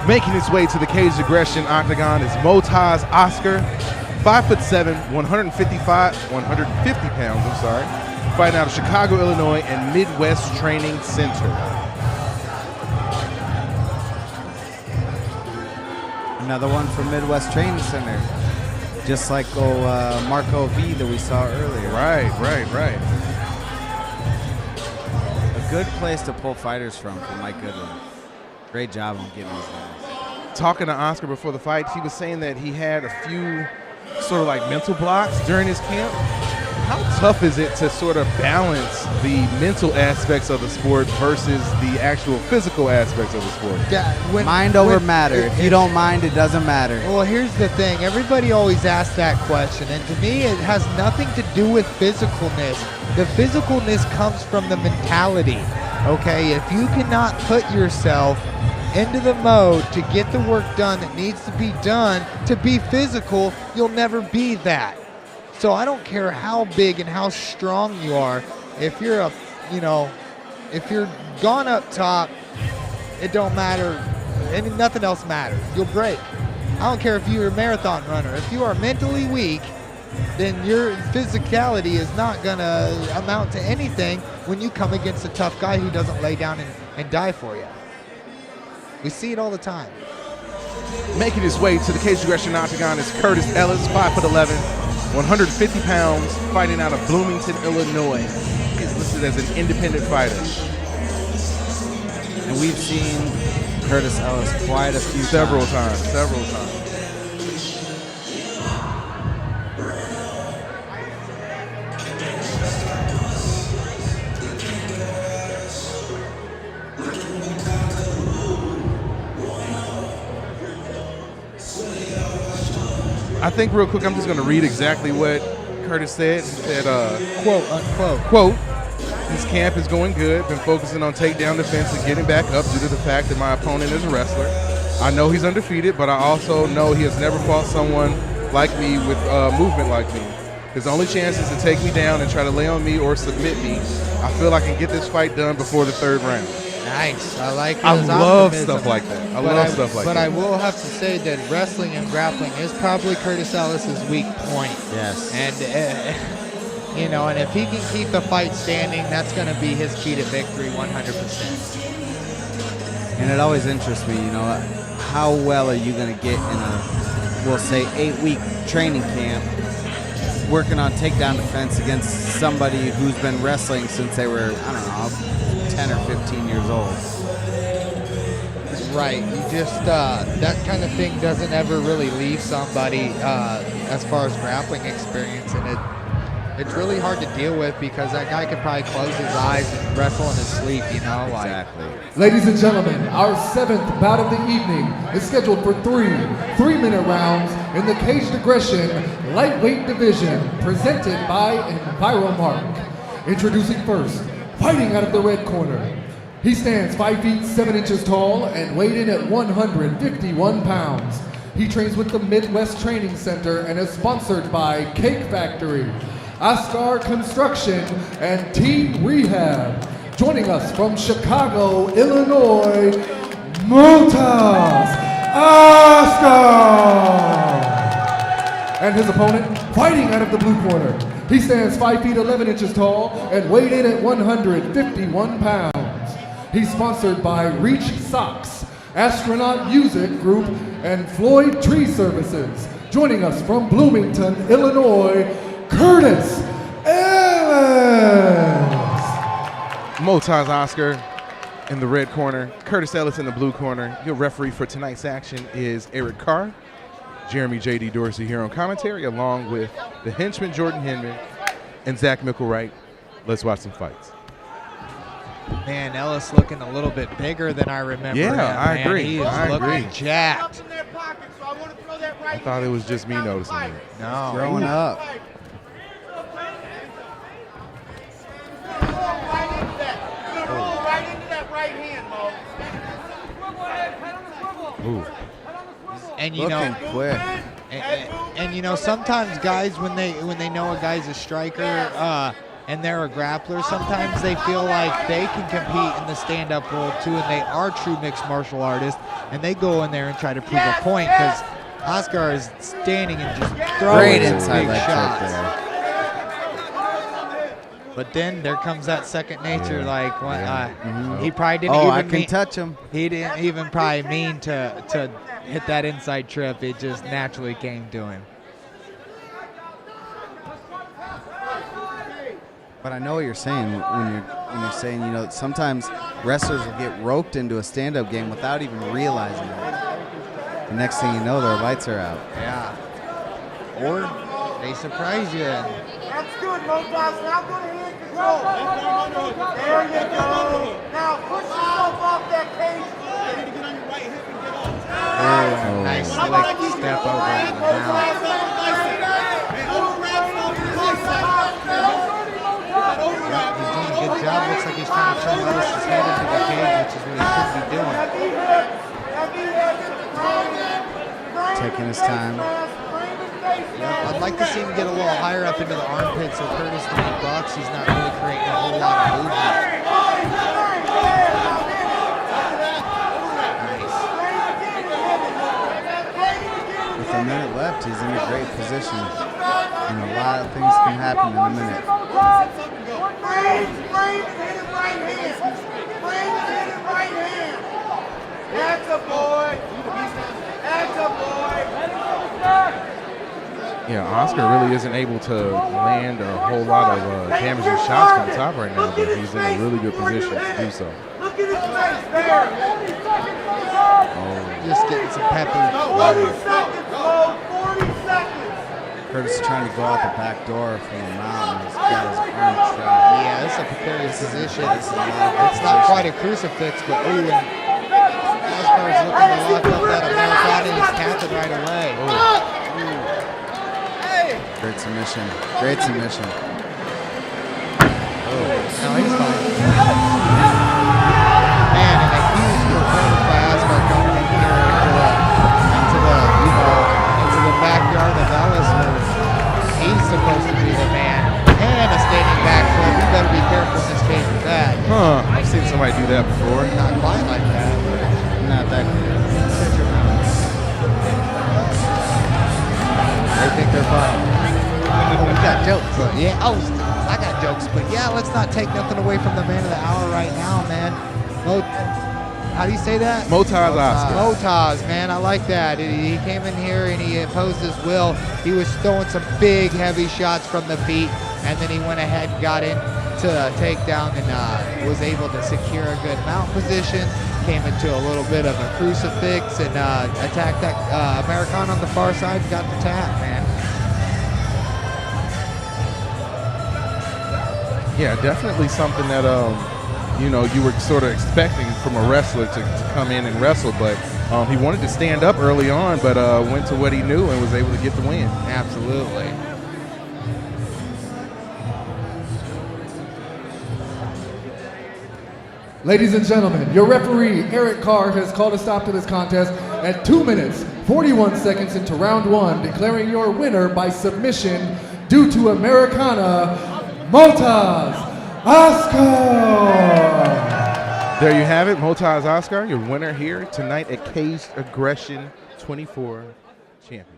Making his way to the Cage Aggression octagon is Motaz Askar, 5'7", 150 pounds, fighting out of Chicago, Illinois, and Midwest Training Center. Another one from Midwest Training Center, just like Marco V that we saw earlier. Right. A good place to pull fighters from for Mike Goodwin. Great job on getting these guys. Talking to Askar before the fight, he was saying that he had a few sort of like mental blocks during his camp. How tough is it to sort of balance the mental aspects of the sport versus the actual physical aspects of the sport? Yeah, mind over matter. If you don't mind, it doesn't matter. Well, here's the thing. Everybody always asks that question, and to me, it has nothing to do with physicalness. The physicalness comes from the mentality, okay? If you cannot put yourself into the mode to get the work done that needs to be done to be physical, you'll never be that. So I don't care how big and how strong you are. If you're if you're gone up top, it don't matter. Nothing else matters. You'll break. I don't care if you're a marathon runner. If you are mentally weak, then your physicality is not gonna amount to anything when you come against a tough guy who doesn't lay down and die for you. We see it all the time. Making his way to the Cage Aggression octagon is Kurtis Ellis, 5'11", 150 pounds, fighting out of Bloomington, Illinois. He's listed as an independent fighter. And we've seen Kurtis Ellis quite a few Several times. I think real quick, I'm just going to read exactly what Kurtis said. He said, quote, unquote. Quote, "This camp is going good. Been focusing on takedown defense and getting back up due to the fact that my opponent is a wrestler. I know he's undefeated, but I also know he has never fought someone like me with movement like me. His only chance is to take me down and try to lay on me or submit me. I feel I can get this fight done before the third round." Nice. I like his I love optimism. stuff like that. I love stuff like that. But I will have to say that wrestling and grappling is probably Kurtis Ellis's weak point. Yes. And, and if he can keep the fight standing, that's going to be his key to victory 100%. And it always interests me, how well are you going to get in a, we'll say, 8-week training camp working on takedown defense against somebody who's been wrestling since they were, 10 or 15 years old. Right. You just, that kind of thing doesn't ever really leave somebody as far as grappling experience, and it's really hard to deal with because that guy could probably close his eyes and wrestle in his sleep, Exactly. Ladies and gentlemen, our 7th bout of the evening is scheduled for three-minute rounds in the Caged Aggression lightweight division, presented by EnviroMark. Introducing first, fighting out of the red corner. He stands 5 feet 7 inches tall and weighed in at 151 pounds. He trains with the Midwest Training Center and is sponsored by Cake Factory, Askar Construction, and Team Rehab. Joining us from Chicago, Illinois, Motaz Askar. And his opponent, fighting out of the blue corner. He stands 5 feet 11 inches tall and weighed in at 151 pounds. He's sponsored by Reach Socks, Astronaut Music Group, and Floyd Tree Services. Joining us from Bloomington, Illinois, Kurtis Ellis. Motaz Askar in the red corner, Kurtis Ellis in the blue corner. Your referee for tonight's action is Eric Carr. Jeremy J.D. Dorsey here on commentary, along with the henchman Jordan Hinman and Zach Mickelwright. Let's watch some fights. Man, Ellis looking a little bit bigger than I remember. Yeah, him, I man. agree. He is I looking agree. jacked. I thought it was just me noticing it. No. Growing up. Ooh. And Looking quick. and sometimes guys when they know a guy's a striker, and they're a grappler, sometimes they feel like they can compete in the stand-up world too, and they are true mixed martial artists, and they go in there and try to prove a point because Askar is standing and just throwing Great some inside big leg shots. kick there. But then there comes that second nature, like when, he probably didn't Oh, even I can mean, touch him. he didn't even probably mean to hit that inside trip. It just naturally came to him. But I know what you're saying when you're saying, you know, sometimes wrestlers will get roped into a stand-up game without even realizing it. The next thing you know, their lights are out. Yeah. Or they surprise you. And That's good, Motaz. Now go to hand control. There you go. Now push yourself off that cage. nice slick step over in the mouth. Yeah, he's doing a good job. Looks like he's trying to turn Ellis' head into the cage, which is what he should be doing. Taking his time. I'd like to see him get a little higher up into the armpit so Kurtis, when he bucks, he's not really creating a whole lot of movement. Nice. With a minute left, he's in a great position. And a lot of things can happen in a minute. That's a boy. That's a boy. Yeah, Askar really isn't able to land a whole lot of damaging shots from the top right now, but he's in a really good position to do so. Look at his face there. Just getting some pepper. 40 seconds, Mo. 40 seconds. Curtis is trying to go out the back door from the mountain. He's got his arm trapped. Yeah, this is a precarious position. This is a lot of It's not quite a crucifix, but ooh, and Askar's looking to lock up that American and he's tapping right away. Great submission. Great submission. No, he's fine. Man, and a huge performance by Askar coming in here into the backyard of Ellis where he's supposed to be the man. And a standing back flip. You better be careful in this case with that. Huh, I've seen somebody do that before. Not quite like that. Not that good. Shut your mouth. They think they're fun. Oh, we got jokes. But yeah, I got jokes. But yeah, let's not take nothing away from the man of the hour right now, man. How do you say that? Motaz Askar. Motaz, man, I like that. He came in here and he imposed his will. He was throwing some big, heavy shots from the feet, and then he went ahead and got into a takedown and was able to secure a good mount position. Came into a little bit of a crucifix and attacked that American on the far side and got the tap, man. Yeah, definitely something that you know, you were sort of expecting from a wrestler to come in and wrestle, but he wanted to stand up early on, but went to what he knew and was able to get the win. Absolutely. Ladies and gentlemen, your referee, Eric Carr, has called a stop to this contest at 2 minutes, 41 seconds into round one, declaring your winner by submission due to Americana, Motaz Askar. There you have it, Motaz Askar, your winner here tonight at Caged Aggression 24 champion.